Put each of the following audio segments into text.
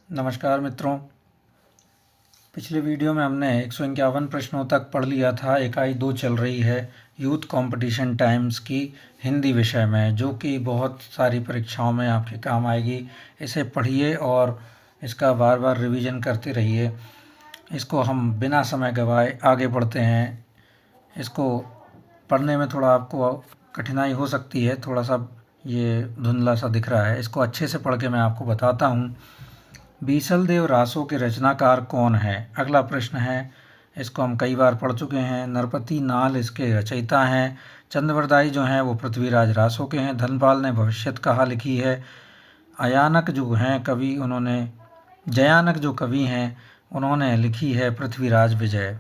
नमस्कार मित्रों। पिछले वीडियो में हमने 151 प्रश्नों तक पढ़ लिया था। इकाई 2 चल रही है यूथ कंपटीशन टाइम्स की हिंदी विषय में, जो कि बहुत सारी परीक्षाओं में आपके काम आएगी। इसे पढ़िए और इसका बार बार रिवीजन करते रहिए। इसको हम बिना समय गंवाए आगे बढ़ते हैं। इसको पढ़ने में थोड़ा आपको कठिनाई हो सकती है, थोड़ा सा ये धुंधला सा दिख रहा है। इसको अच्छे से पढ़ के मैं आपको बताता हूँ। बीसलदेव रासो के रचनाकार कौन है? अगला प्रश्न है, इसको हम कई बार पढ़ चुके हैं। नरपति नाल इसके रचयिता हैं। चंद्रवरदाई जो हैं वो पृथ्वीराज रासो के हैं। धनपाल ने भविष्यत कहा लिखी है। अयानक जो हैं कवि, उन्होंने जयानक जो कवि हैं उन्होंने लिखी है पृथ्वीराज विजय।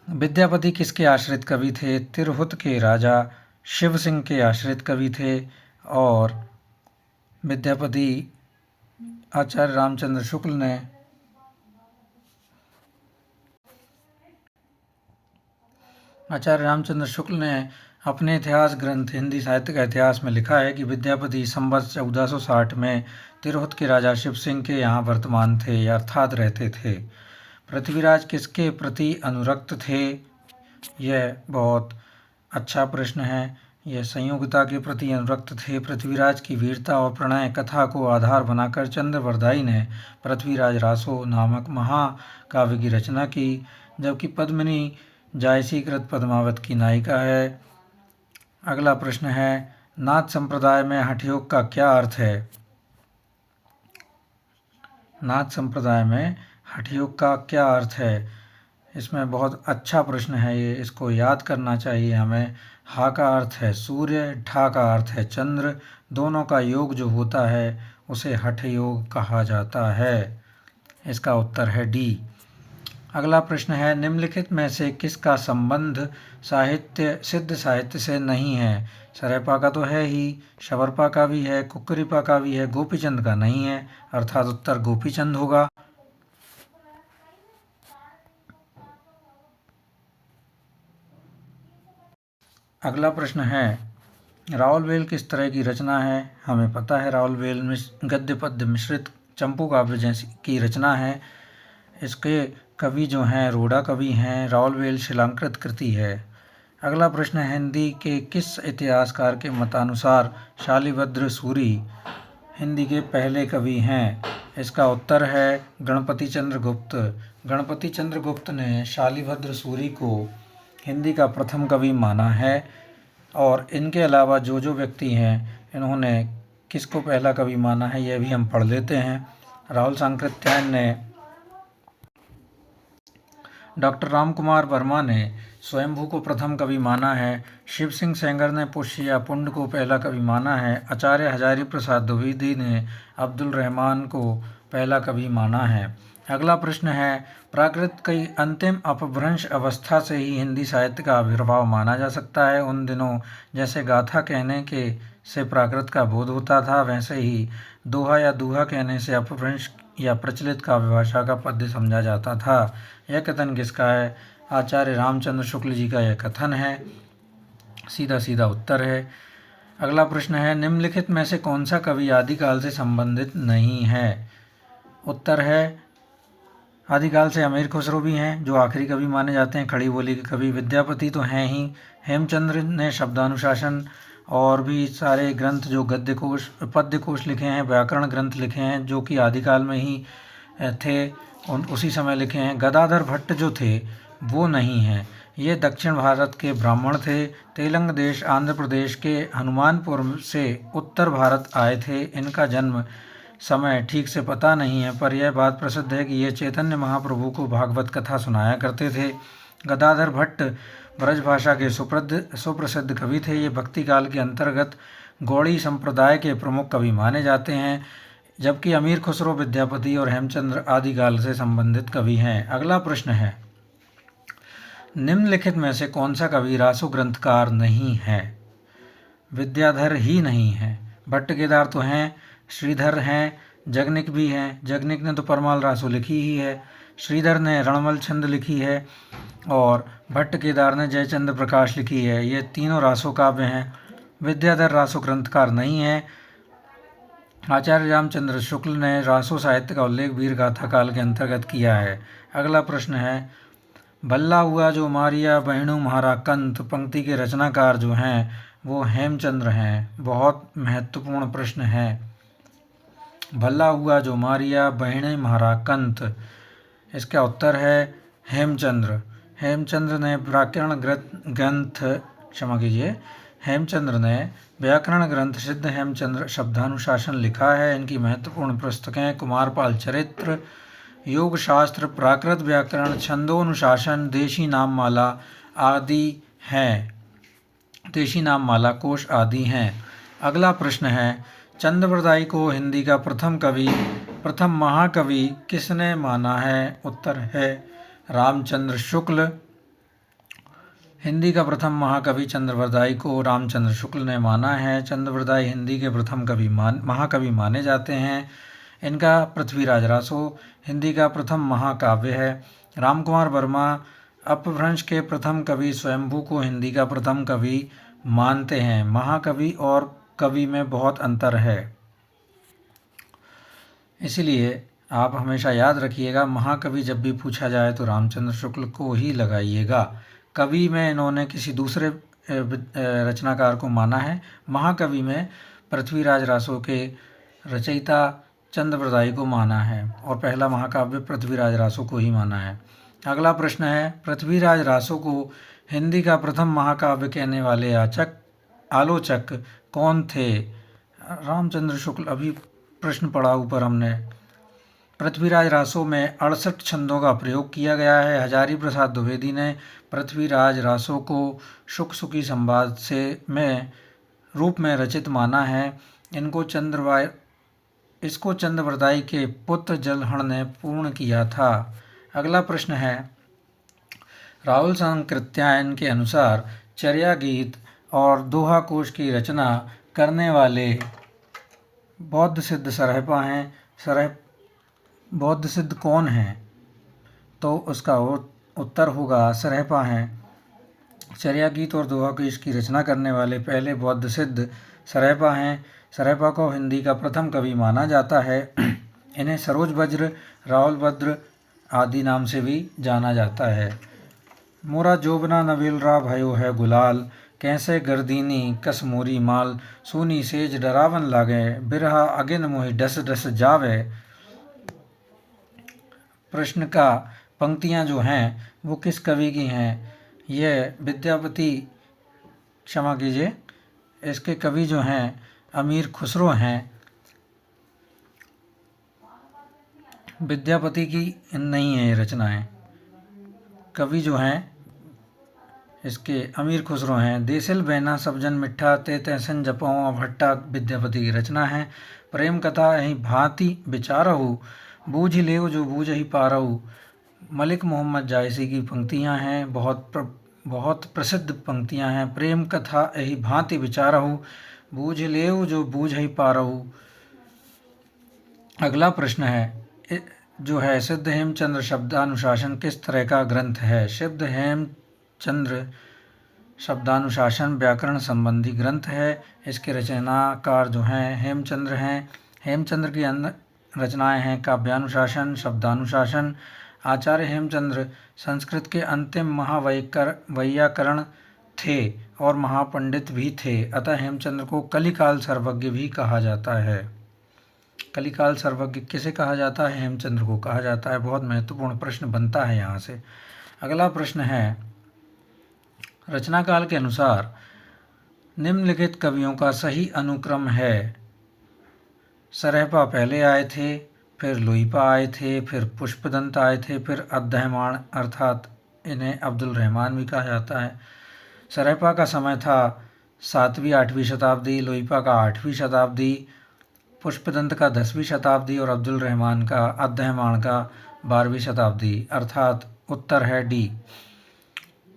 विद्यापति किसके आश्रित कवि थे? तिरहुत के राजा शिव सिंह के आश्रित कवि थे। और विद्यापति आचार्य रामचंद्र शुक्ल ने अपने इतिहास ग्रंथ हिंदी साहित्य का इतिहास में लिखा है कि विद्यापति संवत 1460 में तिरहुत के राजा शिव सिंह के यहाँ वर्तमान थे, अर्थात रहते थे। पृथ्वीराज किसके प्रति अनुरक्त थे? यह बहुत अच्छा प्रश्न है। यह संयोगिता के प्रति अनुरक्त थे। पृथ्वीराज की वीरता और प्रणय कथा को आधार बनाकर चंद्रवरदाई ने पृथ्वीराज रासो नामक महाकाव्य की रचना की, जबकि पद्मिनी जायसीकृत पद्मावत की नायिका है। अगला प्रश्न है, नाथ संप्रदाय में हठयोग का क्या अर्थ है? नाथ संप्रदाय में हठयोग का क्या अर्थ है? इसमें बहुत अच्छा प्रश्न है ये, इसको याद करना चाहिए हमें। हा का अर्थ है सूर्य, ठा का अर्थ है चंद्र, दोनों का योग जो होता है उसे हठ योग कहा जाता है। इसका उत्तर है डी। अगला प्रश्न है, निम्नलिखित में से किसका संबंध सिद्ध साहित्य से नहीं है? सरयपा का तो है ही, शबरपा का भी है, कुक्करीपा का भी है, गोपीचंद का नहीं है, अर्थात उत्तर गोपीचंद होगा। अगला प्रश्न है, रावलवेल किस तरह की रचना है? हमें पता है रावलवेल में गद्य पद्य मिश्रित चंपू काव्य जैसी की रचना है। इसके कवि जो हैं रोड़ा कवि हैं। रावलवेल शिलांकृत कृति है। अगला प्रश्न है, हिंदी के किस इतिहासकार के मतानुसार शालिभद्र सूरी हिंदी के पहले कवि हैं? इसका उत्तर है गणपति चंद्र गुप्त। गणपति चंद्र गुप्त ने शालिभद्र सूरी को हिंदी का प्रथम कवि माना है। और इनके अलावा जो जो व्यक्ति हैं इन्होंने किसको पहला कवि माना है यह भी हम पढ़ लेते हैं। राहुल सांकृत्यायन ने डॉक्टर रामकुमार वर्मा ने स्वयंभू को प्रथम कवि माना है। शिव सिंह सेंगर ने पुष्य या पुंड को पहला कवि माना है। आचार्य हजारी प्रसाद द्विवेदी ने अब्दुल रहमान को पहला कवि माना है। अगला प्रश्न है, प्राकृत की अंतिम अपभ्रंश अवस्था से ही हिंदी साहित्य का आविर्भाव माना जा सकता है। उन दिनों जैसे गाथा कहने के से प्राकृत का बोध होता था, वैसे ही दोहा या दूहा कहने से अपभ्रंश या प्रचलित काव्य भाषा का पद्य समझा जाता था। यह कथन किसका है? आचार्य रामचंद्र शुक्ल जी का यह कथन है। सीधा सीधा उत्तर है। अगला प्रश्न है, निम्नलिखित में से कौन सा कवि आदिकाल से संबंधित नहीं है? उत्तर है आदिकाल से अमीर खुसरो भी हैं, जो आखिरी कवि माने जाते हैं, खड़ी बोली के कवि। विद्यापति तो हैं ही। हेमचंद्र ने शब्दानुशासन और भी सारे ग्रंथ जो गद्य कोश पद्य कोश लिखे हैं, व्याकरण ग्रंथ लिखे हैं, जो कि आदिकाल में ही थे, उसी समय लिखे हैं। गदाधर भट्ट जो थे वो नहीं हैं। ये दक्षिण भारत के ब्राह्मण थे। तेलंग देश आंध्र प्रदेश के हनुमानपुर से उत्तर भारत आए थे। इनका जन्म समय ठीक से पता नहीं है, पर यह बात प्रसिद्ध है कि ये चैतन्य महाप्रभु को भागवत कथा सुनाया करते थे। गदाधर भट्ट ब्रजभाषा के सुप्रसिद्ध कवि थे। ये भक्ति काल के अंतर्गत गौड़ी संप्रदाय के प्रमुख कवि माने जाते हैं, जबकि अमीर खुसरो, विद्यापति और हेमचंद्र आदिकाल से संबंधित कवि हैं। अगला प्रश्न है, निम्नलिखित में से कौन सा कवि रासो ग्रंथकार नहीं है? विद्याधर ही नहीं है। भट्ट केदार तो हैं, श्रीधर हैं, जगनिक भी हैं। जगनिक ने तो परमाल रासो लिखी ही है। श्रीधर ने रणमल छंद लिखी है और भट्ट केदार ने जयचंद्र प्रकाश लिखी है। ये तीनों रासो काव्य हैं। विद्याधर रासो ग्रंथकार नहीं है। आचार्य रामचंद्र शुक्ल ने रासो साहित्य का उल्लेख वीर गाथा काल के अंतर्गत किया है। अगला प्रश्न है, भल्ला हुआ जो मारिया बहणु म्हारा कंत पंक्ति के रचनाकार जो हैं वो हेमचंद्र हैं। बहुत महत्वपूर्ण प्रश्न है। भल्ला हुआ जो मारिया बहणे म्हारा कंत, इसका उत्तर है हेमचंद्र। हेमचंद्र ने व्याकरण ग्रंथ सिद्ध हेमचंद्र शब्दानुशासन लिखा है। इनकी महत्वपूर्ण पुस्तकें कुमारपाल चरित्र, योग शास्त्र, प्राकृत व्याकरण, छंदोनुशासन, देशी नाममाला आदि हैं। देशी नाममाला कोश आदि हैं। अगला प्रश्न है, चंद्रवरदाई को हिंदी का प्रथम महाकवि किसने माना है? उत्तर है रामचंद्र शुक्ल। हिंदी का प्रथम महाकवि चंद्रवरदाई को रामचंद्र शुक्ल ने माना है। चंद्रवरदाई हिंदी के प्रथम महाकवि माने जाते हैं। इनका पृथ्वीराज रासो हिंदी का प्रथम महाकाव्य है। रामकुमार वर्मा अपभ्रंश के प्रथम कवि स्वयंभू को हिंदी का प्रथम कवि मानते हैं। महाकवि और कवि में बहुत अंतर है, इसलिए आप हमेशा याद रखिएगा, महाकवि जब भी पूछा जाए तो रामचंद्र शुक्ल को ही लगाइएगा। कवि में इन्होंने किसी दूसरे रचनाकार को माना है। महाकवि में पृथ्वीराज रासो के रचयिता चंद्रवरदाई को माना है और पहला महाकाव्य पृथ्वीराज रासो को ही माना है। अगला प्रश्न है, पृथ्वीराज रासो को हिंदी का प्रथम महाकाव्य कहने वाले आलोचक कौन थे? रामचंद्र शुक्ल। अभी प्रश्न पढ़ा ऊपर हमने। पृथ्वीराज रासो में 68 छंदों का प्रयोग किया गया है। हजारी प्रसाद द्विवेदी ने पृथ्वीराज रासो को शुक सुकी संवाद से में रूप में रचित माना है। इसको चंद्रवरदाई के पुत्र जलहण ने पूर्ण किया था। अगला प्रश्न है, राहुल संकृत्यायन के अनुसार चर्या गीत और दोहा कोश की रचना करने वाले बौद्ध सिद्ध सरहपा हैं। बौद्ध सिद्ध कौन हैं? तो उसका उत्तर होगा सरहपा हैं। चर्या गीत और दोहा कोश की रचना करने वाले पहले बौद्ध सिद्ध सरहपा हैं। सरहपा को हिंदी का प्रथम कवि माना जाता है। इन्हें सरोज वज्र, राहुल भद्र आदि नाम से भी जाना जाता है। मोरा जोबना नवेलरा भयो है गुलाल, कैसे गर्दीनी कस मोरी माल, सोनी सेज डरावन लागे, बिरहा अगिन मोहि डस डस जावे। प्रश्न का पंक्तियां जो हैं वो किस कवि की हैं? ये विद्यापति, क्षमा कीजिए, इसके कवि जो हैं अमीर खुसरो हैं। विद्यापति की नहीं है ये रचनाएं। कवि जो हैं इसके अमीर खुसरो हैं। देसिल बैना सबजन मिठा ते तैसन जपौं भट्टा विद्यापति की रचना है। प्रेम कथा यही भांति विचारहु, बूझ लेव जो बूझ ही पारहु, मलिक मोहम्मद जायसी की पंक्तियां हैं। बहुत प्रसिद्ध पंक्तियां हैं। प्रेम कथा यही भांति विचारहु, बूझ लेव जो बूझ ही पारहु। अगला प्रश्न है जो है, सिद्ध हेमचंद्र शब्दानुशासन किस तरह का ग्रंथ है? सिद्ध हेमचंद्र शब्दानुशासन व्याकरण संबंधी ग्रंथ है। इसके रचनाकार जो हैं हेमचंद्र हैं। हेमचंद्र की रचनाएं हैं काव्यानुशासन, शब्दानुशासन। आचार्य हेमचंद्र संस्कृत के अंतिम महावैयाकरण थे और महापंडित भी थे, अतः हेमचंद्र को कलिकाल सर्वज्ञ भी कहा जाता है। कलिकाल सर्वज्ञ किसे कहा जाता है? हेमचंद्र को कहा जाता है। बहुत महत्वपूर्ण प्रश्न बनता है यहाँ से। अगला प्रश्न है, रचनाकाल के अनुसार निम्नलिखित कवियों का सही अनुक्रम है। सरहपा पहले आए थे, फिर लोईपा आए थे, फिर पुष्पदंत आए थे, फिर अद्दहमाण अर्थात इन्हें अब्दुल रहमान भी कहा जाता है। सरहपा का समय था 7वीं 8वीं शताब्दी, लोईपा का 8वीं शताब्दी, पुष्पदंत का 10वीं शताब्दी और अब्दुल रहमान का अद्दहमाण का 12वीं शताब्दी, अर्थात उत्तर है डी।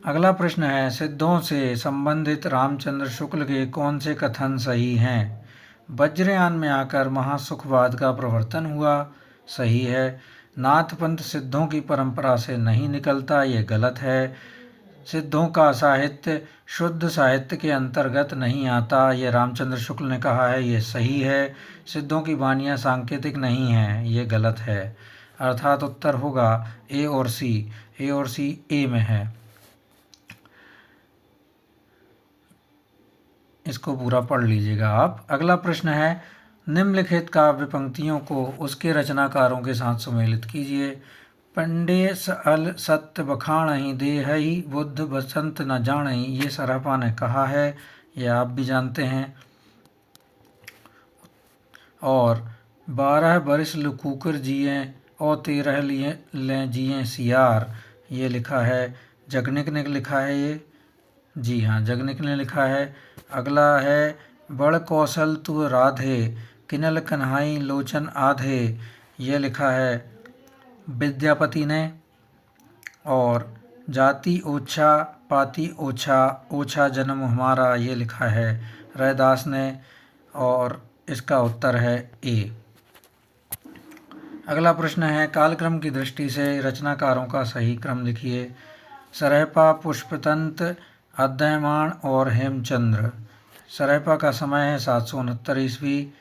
अगला प्रश्न है, सिद्धों से संबंधित रामचंद्र शुक्ल के कौन से कथन सही हैं? वज्रयान में आकर महासुखवाद का प्रवर्तन हुआ, सही है। नाथ पंथ सिद्धों की परंपरा से नहीं निकलता, ये गलत है। सिद्धों का साहित्य शुद्ध साहित्य के अंतर्गत नहीं आता, ये रामचंद्र शुक्ल ने कहा है, ये सही है। सिद्धों की वानियाँ सांकेतिक नहीं हैं, ये गलत है। अर्थात उत्तर होगा ए और सी। ए और सी ए में है। इसको पूरा पढ़ लीजिएगा आप। अगला प्रश्न है, निम्नलिखित काव्य पंक्तियों को उसके रचनाकारों के साथ सुमेलित कीजिए। पंडे अल सत्य बखाणहि देहहि बुद्ध बसंत न जानहि, ये सराफा ने कहा है, ये आप भी जानते हैं। और 12 बरिस लुकूकर जिए और 13 लिए लें जिए सियार, ये लिखा है जगनिक ने लिखा है ये। जी हाँ, जगनिक ने लिखा है। अगला है, बड़ कौशल तु राधे किनल कन्हाई लोचन आधे, ये लिखा है विद्यापति ने। और जाति ओछा पाति ओछा ओछा जन्म हमारा, ये लिखा है रैदास ने। और इसका उत्तर है ए। अगला प्रश्न है, कालक्रम की दृष्टि से रचनाकारों का सही क्रम लिखिए। सरहपा, पुष्पतंत, अद्ययमाण और हेमचंद्र। सरहपा का समय है 769 ईस्वी,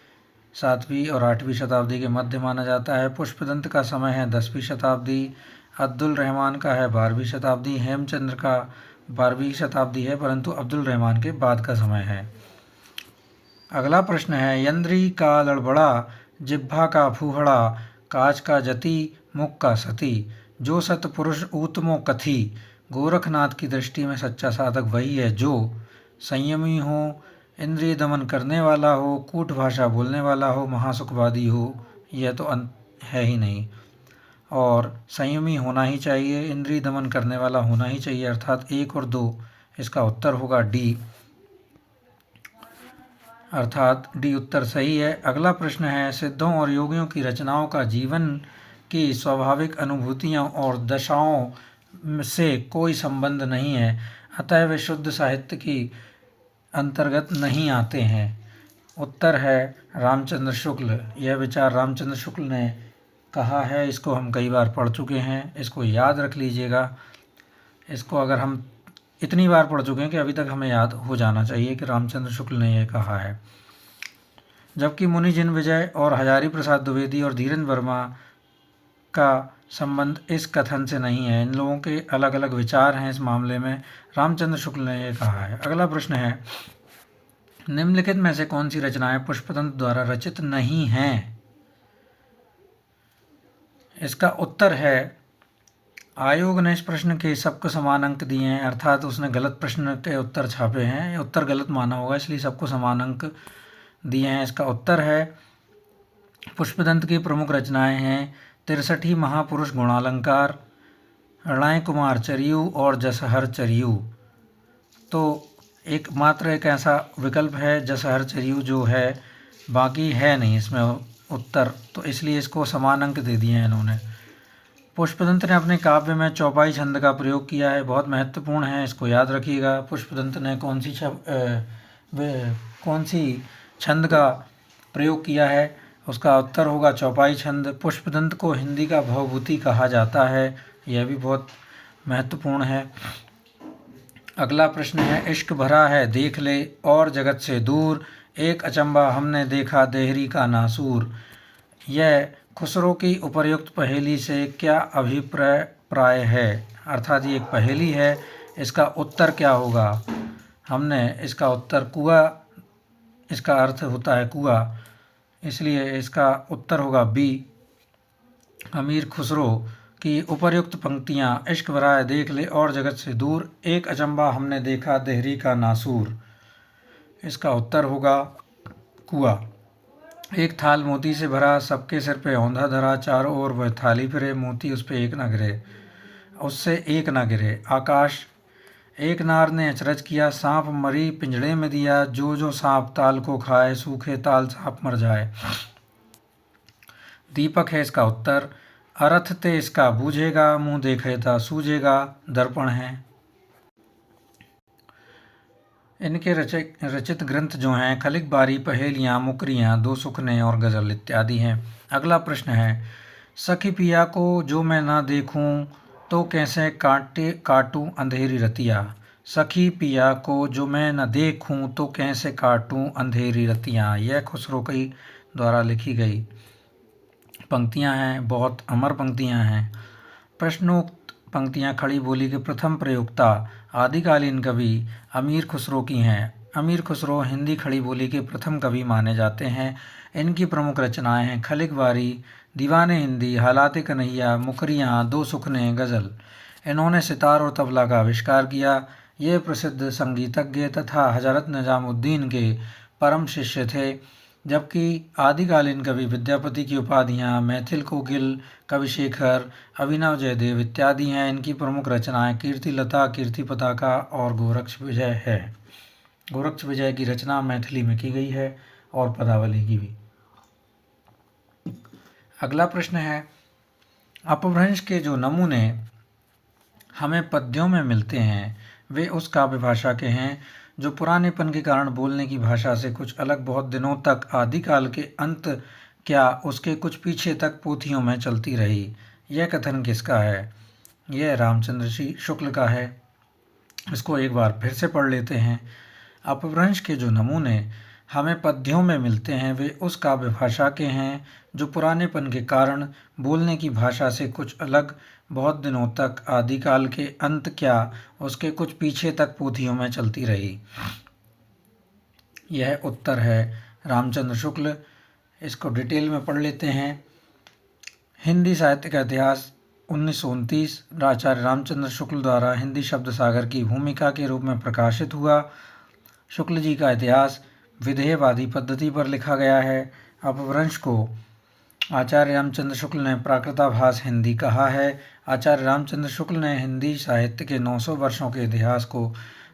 7वीं और 8वीं शताब्दी के मध्य माना जाता है। पुष्पदंत का समय है 10वीं शताब्दी। अब्दुल रहमान का है 12वीं शताब्दी। हेमचंद्र का 12वीं शताब्दी है, परंतु अब्दुल रहमान के बाद का समय है। अगला प्रश्न है, यंद्री का लड़बड़ा, जिह्वा का फूहड़ा, काज का जति, मुख का सती, जो सतपुरुष ऊतमो कथी। गोरखनाथ की दृष्टि में सच्चा साधक वही है जो संयमी हो, इंद्रिय दमन करने वाला हो, कूट भाषा बोलने वाला हो, महासुखवादी हो, यह तो है ही नहीं। और संयमी होना ही चाहिए, इंद्रिय दमन करने वाला होना ही चाहिए, अर्थात 1 और 2 इसका उत्तर होगा डी। अर्थात डी उत्तर सही है। अगला प्रश्न है, सिद्धों और योगियों की रचनाओं का जीवन की स्वाभाविक अनुभूतियों और दशाओं से कोई संबंध नहीं है, अतः वे शुद्ध साहित्य की अंतर्गत नहीं आते हैं। उत्तर है रामचंद्र शुक्ल। यह विचार रामचंद्र शुक्ल ने कहा है, इसको हम कई बार पढ़ चुके हैं, इसको याद रख लीजिएगा। इसको अगर हम इतनी बार पढ़ चुके हैं कि अभी तक हमें याद हो जाना चाहिए कि रामचंद्र शुक्ल ने यह कहा है। जबकि मुनि जिन विजय और हजारी प्रसाद द्विवेदी और धीरेन्द्र वर्मा का संबंध इस कथन से नहीं है, इन लोगों के अलग अलग विचार हैं इस मामले में। रामचंद्र शुक्ल ने यह कहा है। अगला प्रश्न है, निम्नलिखित में से कौन सी रचनाएं पुष्पदंत द्वारा रचित नहीं हैं? इसका उत्तर है, आयोग ने इस प्रश्न के सबको समान अंक दिए हैं, अर्थात उसने गलत प्रश्न के उत्तर छापे हैं, उत्तर गलत माना होगा, इसलिए सबको समान अंक दिए हैं। इसका उत्तर है, पुष्पदंत की प्रमुख रचनाएं हैं 63 महापुरुष गुणालंकार, रणय कुमार चरियू और जसहर चरियू। तो मात्र एक ऐसा विकल्प है जसहर चरियू जो है, बाकी है नहीं इसमें उत्तर, तो इसलिए इसको समान अंक दे दिए हैं इन्होंने। पुष्पदंत ने अपने काव्य में चौपाई छंद का प्रयोग किया है, बहुत महत्वपूर्ण है, इसको याद रखिएगा। पुष्पदंत ने कौन सी छंद का प्रयोग किया है? उसका उत्तर होगा चौपाई छंद। पुष्पदंत को हिंदी का भवभूति कहा जाता है, यह भी बहुत महत्वपूर्ण है। अगला प्रश्न है, इश्क भरा है देख ले और जगत से दूर, एक अचंबा हमने देखा देहरी का नासूर। यह खुसरो की उपर्युक्त पहेली से क्या अभिप्राय है? अर्थात ये एक पहेली है, इसका उत्तर क्या होगा? हमने इसका उत्तर कुआ, इसका अर्थ होता है कुआ, इसलिए इसका उत्तर होगा बी। अमीर खुसरो की उपर्युक्त पंक्तियाँ, इश्क भरा है देख ले और जगत से दूर, एक अचंबा हमने देखा देहरी का नासूर, इसका उत्तर होगा कुआ। एक थाल मोती से भरा, सबके सिर पे औंधा धरा, चारों ओर वह थाली फिरे, मोती उस पे एक न गिरे, उससे एक न गिरे। आकाश, एक नार ने अचरज किया, सांप मरी पिंजड़े में दिया, जो जो सांप ताल को खाए, सूखे ताल सांप मर जाए। दीपक है इसका उत्तर। अर्थ ते इसका बूझेगा, मुँह देखे ता सूझेगा, दर्पण है। इनके रचित ग्रंथ जो हैं खलिक बारी, पहेलियाँ, मुकरियाँ, दो सुखने और गज़ल इत्यादि हैं। अगला प्रश्न है, सखी पिया को जो मैं ना देखूं, तो कैसे काटे काटूं अंधेरी रतिया, सखी पिया को जो मैं न देखूं तो कैसे काटूं अंधेरी रतियाँ। यह खुसरो की द्वारा लिखी गई पंक्तियां हैं, बहुत अमर पंक्तियां हैं। प्रश्नोक्त पंक्तियां खड़ी बोली के प्रथम प्रयोक्ता आदिकालीन कवि अमीर खुसरो की हैं। अमीर खुसरो हिंदी खड़ी बोली के प्रथम कवि माने जाते हैं। इनकी प्रमुख रचनाएं हैं खलिक बारी, दीवाने हिंदी, हालाते कन्हैया, मुकरियाँ, दो सुखने, गज़ल। इन्होंने सितार और तबला का आविष्कार किया। ये प्रसिद्ध संगीतज्ञ तथा हजरत निजामुद्दीन के परम शिष्य थे। जबकि आदिकालीन कवि विद्यापति की उपाधियाँ मैथिल कोकिल, कविशेखर, अभिनव जयदेव इत्यादि हैं। इनकी प्रमुख रचनाएं कीर्तिलता, कीर्ति पताका और गोरक्ष विजय है। गोरक्ष विजय की रचना मैथिली में की गई है और पदावली की भी। अगला प्रश्न है, अपभ्रंश के जो नमूने हमें पद्यों में मिलते हैं वे उस काव्य भाषा के हैं जो पुरानेपन के कारण बोलने की भाषा से कुछ अलग बहुत दिनों तक आदिकाल के अंत क्या उसके कुछ पीछे तक पोथियों में चलती रही। यह कथन किसका है? यह रामचंद्र शुक्ल का है। इसको एक बार फिर से पढ़ लेते हैं। अपभ्रंश के जो नमूने हमें पद्यों में मिलते हैं वे उस काव्य भाषा के हैं जो पुरानेपन के कारण बोलने की भाषा से कुछ अलग बहुत दिनों तक आदिकाल के अंत क्या उसके कुछ पीछे तक पोथियों में चलती रही। यह उत्तर है रामचंद्र शुक्ल। इसको डिटेल में पढ़ लेते हैं। हिंदी साहित्य का इतिहास 1929 आचार्य रामचंद्र शुक्ल द्वारा हिंदी शब्द सागर की भूमिका के रूप में प्रकाशित हुआ। शुक्ल जी का इतिहास विधेयवादी पद्धति पर लिखा गया है। अपभ्रंश को आचार्य रामचंद्र शुक्ल ने प्राकृताभास हिंदी कहा है। आचार्य रामचंद्र शुक्ल ने हिंदी साहित्य के 900 वर्षों के इतिहास को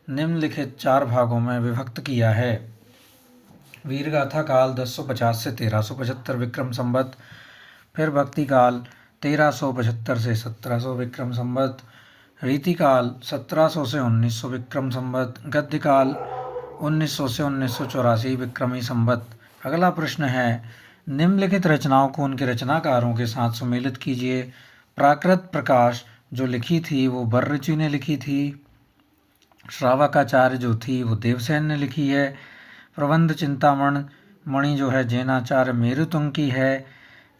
निम्नलिखित 4 भागों में विभक्त किया है। वीरगाथा काल 1050 से 1375 विक्रम संवत, फिर भक्ति काल 1375 से 1700 विक्रम संवत, रीति काल 1700 से 1900 विक्रम संवत, गद्य काल 1900 से 1984 विक्रमी संवत। अगला प्रश्न है, निम्नलिखित रचनाओं को उनके रचनाकारों के साथ सुमेलित कीजिए। प्राकृत प्रकाश जो लिखी थी वो बर्रचि ने लिखी थी। श्रावकाचार्य जो थी वो देवसेन ने लिखी है। प्रबंध चिंतामण मणि जो है जैनाचार्य मेरुतुंग की है।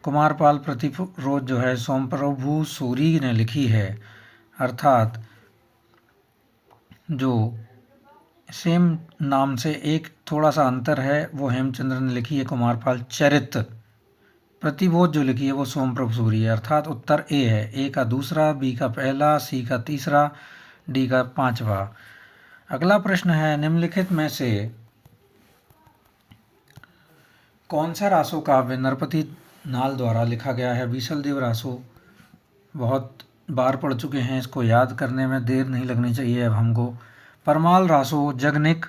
कुमारपाल प्रतिरोध जो है सोमप्रभु सूरी ने लिखी है। अर्थात जो सेम नाम से एक थोड़ा सा अंतर है वो हेमचंद्र ने लिखी है। कुमारपाल चरित प्रतिबोध जो लिखी है वो सोमप्रभु सूरी है। अर्थात उत्तर ए है। ए का दूसरा, बी का पहला, सी का तीसरा, डी का पांचवा। अगला प्रश्न है, निम्नलिखित में से कौन सा रासो काव्य नरपति नाल द्वारा लिखा गया है? बीसल देव रासो बहुत बार पढ़ चुके हैं, इसको याद करने में देर नहीं लगनी चाहिए अब हमको। परमाल रासो जगनिक,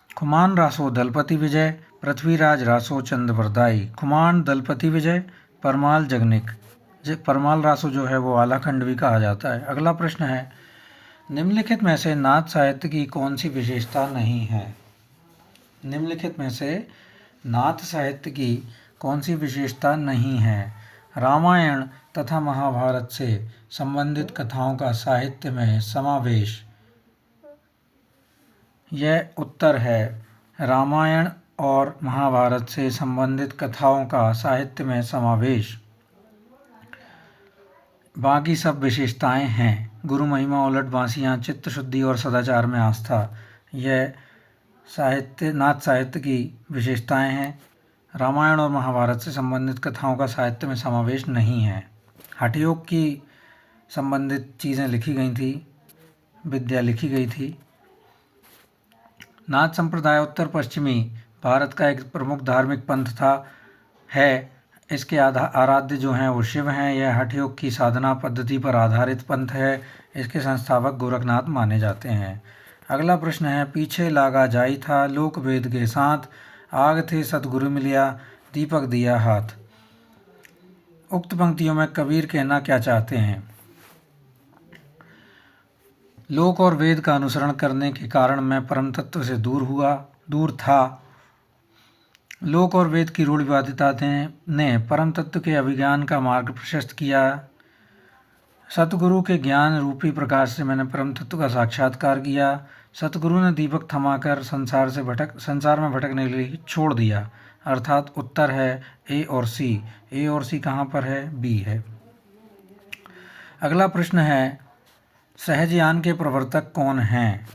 खुमान रासो दलपति विजय, पृथ्वीराज रासो चंद्रवरदाई। खुमान दलपति विजय, परमाल जगनिक। परमाल रासो जो है वो आलाखंड भी कहा जाता है। अगला प्रश्न है, निम्नलिखित में से नाथ साहित्य की कौन सी विशेषता नहीं है? निम्नलिखित में से नाथ साहित्य की कौन सी विशेषता नहीं है? रामायण तथा महाभारत से संबंधित कथाओं का साहित्य में समावेश। यह उत्तर है रामायण और महाभारत से संबंधित कथाओं का साहित्य में समावेश। बाकी सब विशेषताएं हैं। गुरु महिमा, उलट बांसियाँ, चित्त शुद्धि और सदाचार में आस्था। यह नाथ साहित्य की विशेषताएं हैं। रामायण और महाभारत से संबंधित कथाओं का साहित्य में समावेश नहीं है। हठयोग की संबंधित चीज़ें लिखी गई थी, विद्या लिखी गई थी। नाथ संप्रदाय उत्तर पश्चिमी भारत का एक प्रमुख धार्मिक पंथ है। इसके आराध्य जो हैं वो शिव हैं। यह हठयोग की साधना पद्धति पर आधारित पंथ है। इसके संस्थापक गोरखनाथ माने जाते हैं। अगला प्रश्न है, पीछे लागा जाई था लोक वेद के साथ, आग थे सतगुरु मिलिया दीपक दिया हाथ। उक्त पंक्तियों में कबीर कहना क्या चाहते हैं? लोक और वेद का अनुसरण करने के कारण मैं परम तत्व से दूर था। लोक और वेद की रूढ़िवादिता ने परम तत्व के अभिज्ञान का मार्ग प्रशस्त किया। सतगुरु के ज्ञान रूपी प्रकाश से मैंने परम तत्व का साक्षात्कार किया। सतगुरु ने दीपक थमाकर संसार में भटकने के लिए छोड़ दिया। अर्थात उत्तर है ए और सी। ए और सी कहाँ पर है? बी है। अगला प्रश्न है, सहजयान के प्रवर्तक कौन हैं?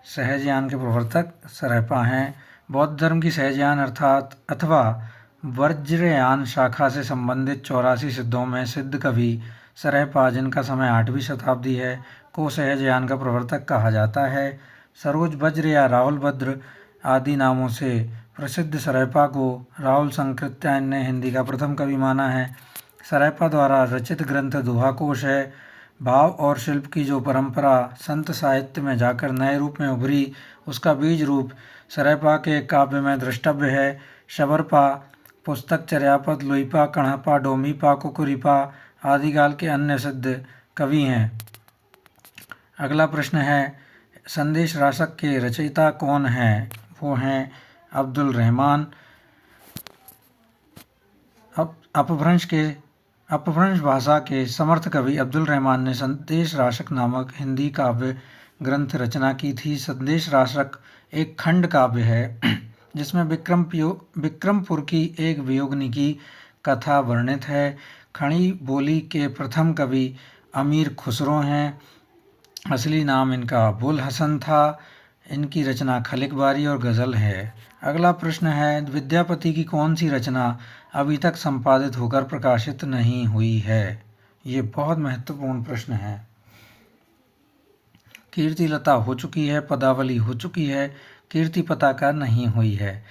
सहजयान के प्रवर्तक सरहपा हैं। बौद्ध धर्म की सहजयान अथवा वज्रयान शाखा से संबंधित 84 सिद्धों में सिद्ध कवि सरहपा, जिनका समय 8वीं शताब्दी है, को सहजयान का प्रवर्तक कहा जाता है। सरोज वज्र या राहुल भद्र आदि नामों से प्रसिद्ध सरहपा को राहुल संकृत्यायन ने हिंदी का प्रथम कवि माना है। सरहपा द्वारा रचित ग्रंथ दोहा कोश है। भाव और शिल्प की जो परंपरा संत साहित्य में जाकर नए रूप में उभरी, उसका बीज रूप सरहपा के काव्य में द्रष्टव्य है। शबरपा, पुस्तक, चर्यापद, लुइपा, कणहपा, डोमीपा, कुकुरीपा आदिकाल के अन्य सिद्ध कवि हैं। अगला प्रश्न है, संदेश राशक के रचयिता कौन हैं? वो हैं अब्दुल रहमान। अपभ्रंश भाषा के समर्थ कवि अब्दुल रहमान ने संदेश राशक नामक हिंदी काव्य ग्रंथ रचना की थी। संदेश राशक एक खंड काव्य है जिसमें विक्रमपुर की एक वियोगिनी की कथा वर्णित है। खड़ी बोली के प्रथम कवि अमीर खुसरो हैं। असली नाम इनका बुल हसन था। इनकी रचना खलिकबारी और गज़ल है। अगला प्रश्न है, विद्यापति की कौन सी रचना अभी तक संपादित होकर प्रकाशित नहीं हुई है? ये बहुत महत्वपूर्ण प्रश्न है। कीर्तिलता हो चुकी है, पदावली हो चुकी है, कीर्ति पताका नहीं हुई है।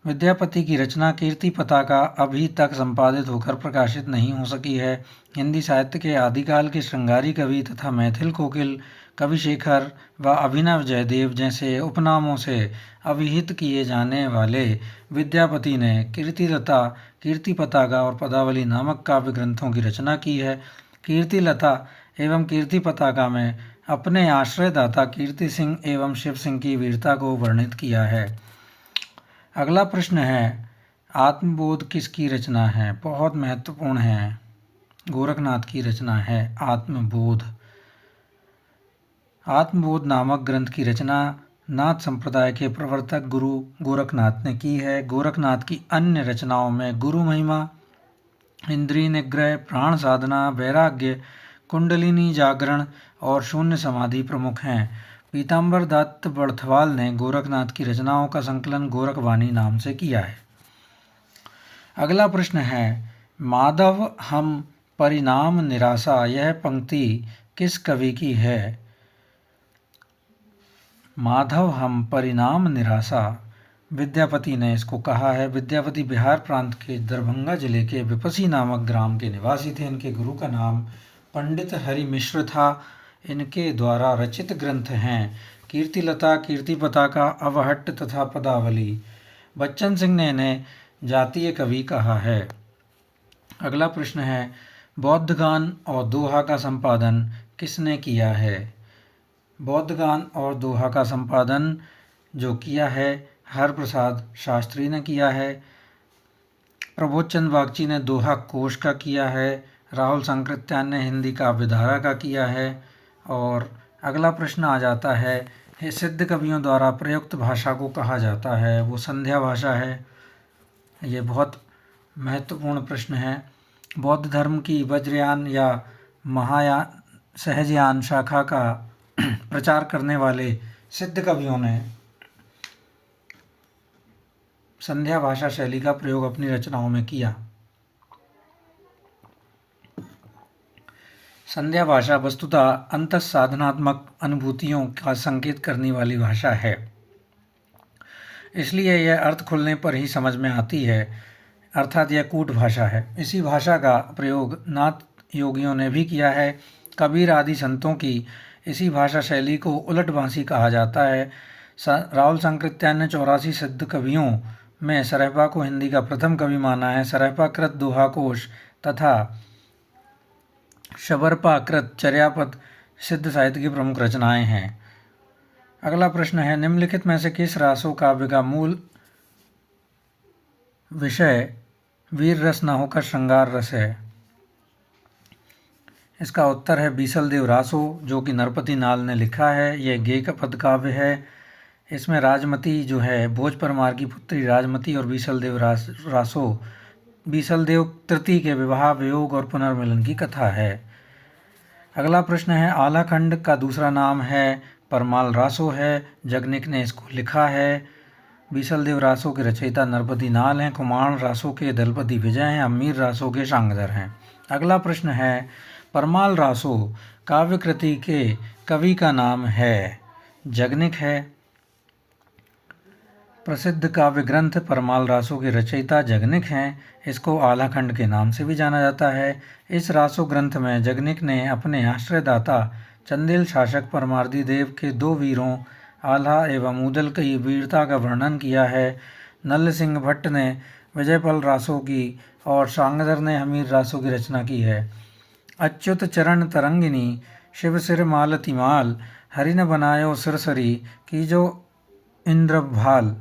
विद्यापति की रचना कीर्ति पताका अभी तक संपादित होकर प्रकाशित नहीं हो सकी है। हिंदी साहित्य के आदिकाल के श्रृंगारी कवि तथा मैथिल कोकिल कविशेखर व अभिनव जयदेव जैसे उपनामों से अभिहित किए जाने वाले विद्यापति ने कीर्तिलता, कीर्ति पताका और पदावली नामक काव्य ग्रंथों की रचना की है। कीर्तिलता एवं कीर्ति पताका में अपने आश्रयदाता कीर्ति सिंह एवं शिव सिंह की वीरता को वर्णित किया है। अगला प्रश्न है, आत्मबोध किसकी रचना है? बहुत महत्वपूर्ण है। गोरखनाथ की रचना है आत्मबोध। आत्मबोध नामक ग्रंथ की रचना नाथ संप्रदाय के प्रवर्तक गुरु गोरखनाथ ने की है। गोरखनाथ की अन्य रचनाओं में गुरु महिमा, इंद्रिय निग्रह, प्राण साधना, वैराग्य, कुंडलिनी जागरण और शून्य समाधि प्रमुख हैं। पीताम्बर दत्त बड़थवाल ने गोरखनाथ की रचनाओं का संकलन गोरखवाणी नाम से किया है। अगला प्रश्न है, माधव हम परिणाम निराशा, यह पंक्ति किस कवि की है? माधव हम परिणाम निराशा विद्यापति ने इसको कहा है। विद्यापति बिहार प्रांत के दरभंगा जिले के विपसी नामक ग्राम के निवासी थे। इनके गुरु का नाम पंडित हरि मिश्र था। इनके द्वारा रचित ग्रंथ हैं कीर्तिलता, कीर्ति पताका, अवहट्ट तथा पदावली। बच्चन सिंह ने इन्हें जातीय कवि कहा है। अगला प्रश्न है, बौद्ध गान और दोहा का संपादन किसने किया है? बौद्ध गान और दोहा का संपादन जो किया है हरप्रसाद शास्त्री ने किया है। प्रबोध चंद बागची ने दोहा कोश का किया है। राहुल संकृत्यायन ने हिंदी काव्यधारा का किया है। और अगला प्रश्न आ जाता है, सिद्ध कवियों द्वारा प्रयुक्त भाषा को कहा जाता है, वो संध्या भाषा है। ये बहुत महत्वपूर्ण प्रश्न है। बौद्ध धर्म की वज्रयान या महायान सहजयान शाखा का प्रचार करने वाले सिद्ध कवियों ने संध्या भाषा शैली का प्रयोग अपनी रचनाओं में किया। संध्या भाषा वस्तुतः अंतःसाधनात्मक अनुभूतियों का संकेत करने वाली भाषा है, इसलिए यह अर्थ खुलने पर ही समझ में आती है, अर्थात यह कूट भाषा है। इसी भाषा का प्रयोग नाथ योगियों ने भी किया है। कबीर आदि संतों की इसी भाषा शैली को उलट भाषी कहा जाता है। राहुल संकृत्यायन ने 84 सिद्ध कवियों में सरहपा को हिंदी का प्रथम कवि माना है। सरहपा कृत दोहा कोश तथा शबरपा कृत चर्यापद सिद्ध साहित्य की प्रमुख रचनाएं हैं। अगला प्रश्न है, निम्नलिखित में से किस रासो काव्य का मूल विषय वीर रस न होकर श्रृंगार रस है? इसका उत्तर है बीसल देव रासो, जो कि नरपति नाल ने लिखा है। यह गेय का पद काव्य है। इसमें राजमती जो है, भोज परमार की पुत्री राजमती और बीसल देव रासो, बीसल देव तृतीय के विवाह, वियोग और पुनर्मिलन की कथा है। अगला प्रश्न है, आलाखंड का दूसरा नाम है परमाल रासो है। जगनिक ने इसको लिखा है। बीसल देव रासो के रचयिता नरपति नाल हैं। कुमार रासो के दलपति विजय हैं। अमीर रासो के शांगधर हैं। अगला प्रश्न है, परमाल रासो काव्य कृति के कवि का नाम है। जगनिक है। प्रसिद्ध काव्य ग्रंथ परमाल रासो के रचयिता जगनिक हैं। इसको आलाखंड के नाम से भी जाना जाता है। इस रासो ग्रंथ में जगनिक ने अपने आश्रयदाता चंदेल शासक परमार्दी देव के दो वीरों आल्हा एवं ऊदल की वीरता का वर्णन किया है। नल्ल सिंह भट्ट ने विजयपाल रासो की और शांगधर ने हमीर रासो की रचना की है। अच्युत चरण तरंगिनी शिव सिर मालती माल, हरि न बनायो सिरसरी की जो इंद्रभाल।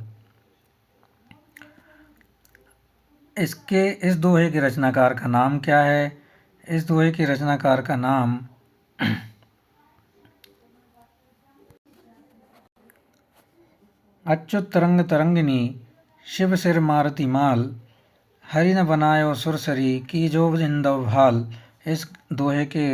इस दोहे के रचनाकार का नाम क्या है? इस दोहे के रचनाकार का नाम अच्युत तरंग तरंगिनी शिव सिर मारती माल, हरि न बनायो सुरसरी की जो इंदव भाल। इस दोहे के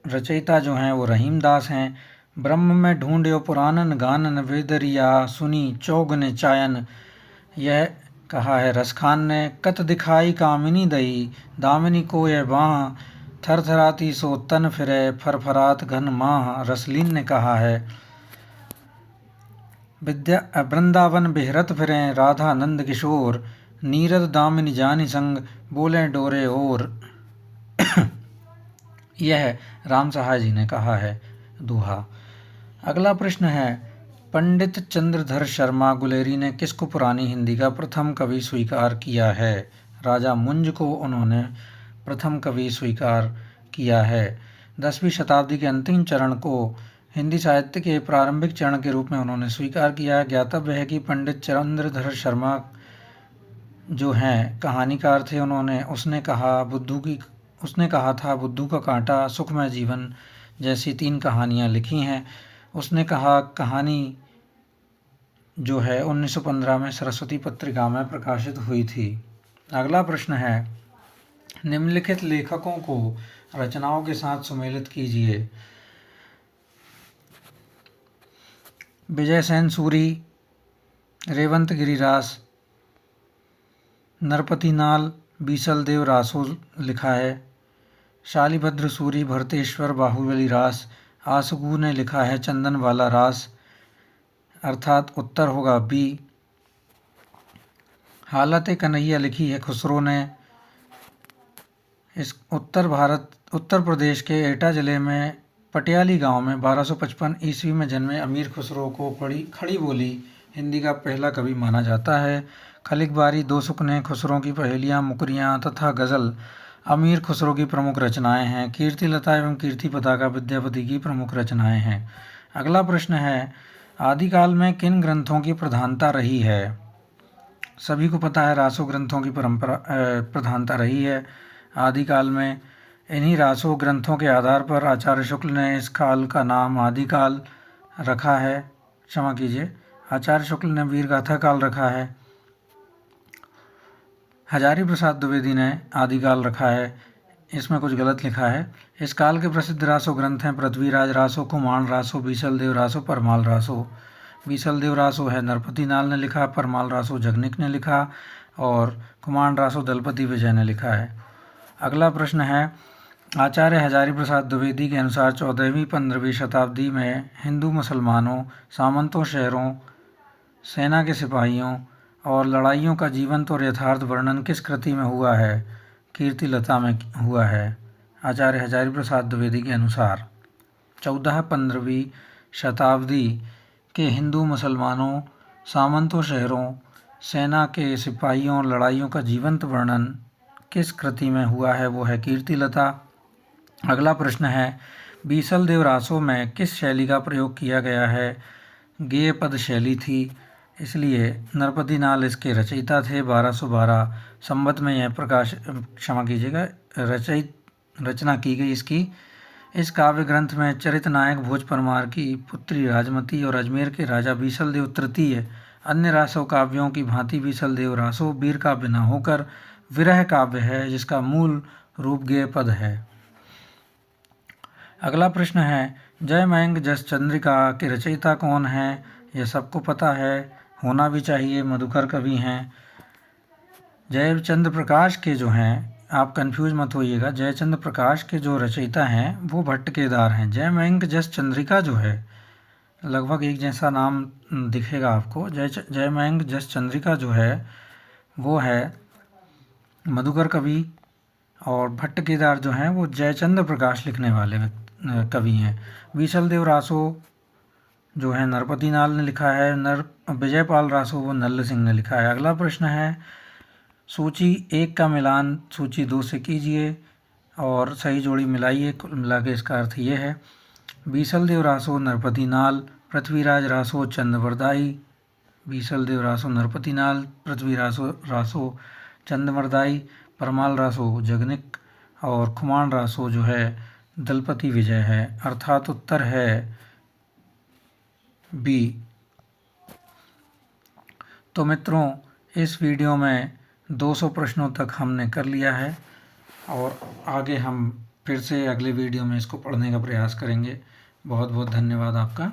रचयिता जो हैं वो रहीम दास हैं। ब्रह्म में ढूंढ्यो पुराणन गानन, वेदरिया सुनी चौगने चायन। यह कहा है रसखान ने। कत दिखाई कामिनी दई, दामिनी को यह बाह, थरथराती सो तन फिरे, फरफरात घन माह। रसलीन ने कहा है। विद्या वृंदावन बिहरत फिरे, राधा नंद किशोर, नीरद दामिनी जानी संग, बोले डोरे और। यह राम सहाय जी ने कहा है दोहा। अगला प्रश्न है, पंडित चंद्रधर शर्मा गुलेरी ने किसको पुरानी हिंदी का प्रथम कवि स्वीकार किया है? राजा मुंज को उन्होंने प्रथम कवि स्वीकार किया है। 10वीं शताब्दी के अंतिम चरण को हिंदी साहित्य के प्रारंभिक चरण के रूप में उन्होंने स्वीकार किया है। ज्ञातव्य है कि पंडित चंद्रधर शर्मा जो हैं कहानीकार थे। उसने कहा था बुद्धू का कांटा, सुखमय जीवन जैसी 3 कहानियाँ लिखी हैं। उसने कहा कहानी जो है 1915 में सरस्वती पत्रिका में प्रकाशित हुई थी। अगला प्रश्न है, निम्नलिखित लेखकों को रचनाओं के साथ सुमेलित कीजिए। विजय सेन सूरी, रेवंत गिरिरास, नरपति नाल, बीसल देव रासो लिखा है। शालिभद्र सूरी, भरतेश्वर बाहुबली रास, आसगू ने लिखा है चंदन वाला रास, अर्थात उत्तर होगा बी। हालत कन्हैया लिखी है खुसरो ने। इस उत्तर प्रदेश के एटा जिले में पटियाली गांव में 1255 ईस्वी में जन्मे अमीर खुसरो को खड़ी बोली हिंदी का पहला कवि माना जाता है। खलिक बारी, दो सुकने, खुसरो की पहेलियाँ, मुकरियाँ तथा गज़ल अमीर खुसरो की प्रमुख रचनाएं हैं। कीर्ति लता एवं कीर्ति पताका विद्यापति की प्रमुख रचनाएं हैं। अगला प्रश्न है, आदिकाल में किन ग्रंथों की प्रधानता रही है? सभी को पता है रासो ग्रंथों की प्रधानता रही है आदिकाल में। इन्हीं रासो ग्रंथों के आधार पर आचार्य शुक्ल ने इस काल का नाम आदिकाल रखा है। क्षमा कीजिए, आचार्य शुक्ल ने वीरगाथा काल रखा है। हजारी प्रसाद द्विवेदी ने आदिकाल रखा है। इसमें कुछ गलत लिखा है। इस काल के प्रसिद्ध रासो ग्रंथ हैं पृथ्वीराज रासो, कुमार रासो, बीसल देव रासो, परमाल रासो। बीसल देव रासो है नरपति नाल ने लिखा, परमाल रासो जगनिक ने लिखा और कुमार रासो दलपति विजय ने लिखा है। अगला प्रश्न है, आचार्य हजारी प्रसाद द्विवेदी के अनुसार 14वीं-15वीं शताब्दी में हिंदू मुसलमानों, सामंतों, शहरों, सेना के सिपाहियों और लड़ाइयों का जीवंत और यथार्थ वर्णन किस कृति में हुआ है? कीर्ति लता में हुआ है आचार्य हजारी प्रसाद द्विवेदी के अनुसार। 14-15वीं शताब्दी के हिंदू मुसलमानों, सामंतों, शहरों, सेना के सिपाहियों, लड़ाइयों का जीवंत वर्णन किस कृति में हुआ है? वो है कीर्ति लता। अगला प्रश्न है, बीसल देव रासो में किस शैली का प्रयोग किया गया है? गेय पद शैली थी, इसलिए नरपति नाल इसके रचयिता थे। 1212 संवत में यह रचना की गई इसकी। इस काव्य ग्रंथ में चरित नायक भोज परमार की पुत्री राजमती और अजमेर के राजा बीसल देव तृतीय अन्य रासो काव्यों की भांति बीसल देव रासो वीर काव्य न होकर विरह काव्य है, जिसका मूल रूप गेय पद है। अगला प्रश्न है, जय मयंक जस चंद्रिका के रचयिता कौन है? यह सबको पता है, होना भी चाहिए, मधुकर कवि हैं। जयचंद्र प्रकाश के जो हैं, आप कंफ्यूज मत होइएगा, जयचंद्र प्रकाश के जो रचयिता हैं वो भट्ट केदार हैं। जय मयंक जस चंद्रिका जो है, लगभग एक जैसा नाम दिखेगा आपको। जय मयंक जस चंद्रिका जो है वो है मधुकर कवि, और भट्ट केदार जो हैं वो जयचंद्र प्रकाश लिखने वाले कवि हैं। बीसल देव रासो जो है नरपति नाल ने लिखा है, विजयपाल रासो वो नल्ल सिंह ने लिखा है। अगला प्रश्न है, सूची 1 का मिलान सूची 2 से कीजिए और सही जोड़ी मिलाइए। कुल मिला के इसका अर्थ ये है, बीसल देव रासो नरपति नाल, पृथ्वीराज रासो चंदवरदाई। बीसल देव रासो नरपति नाल, पृथ्वी रासो चंदवरदाई, परमाल रासो जगनिक और खुमान रासो जो है दलपति विजय है। अर्थात उत्तर है बी। तो मित्रों, इस वीडियो में 200 प्रश्नों तक हमने कर लिया है और आगे हम फिर से अगले वीडियो में इसको पढ़ने का प्रयास करेंगे। बहुत बहुत धन्यवाद आपका।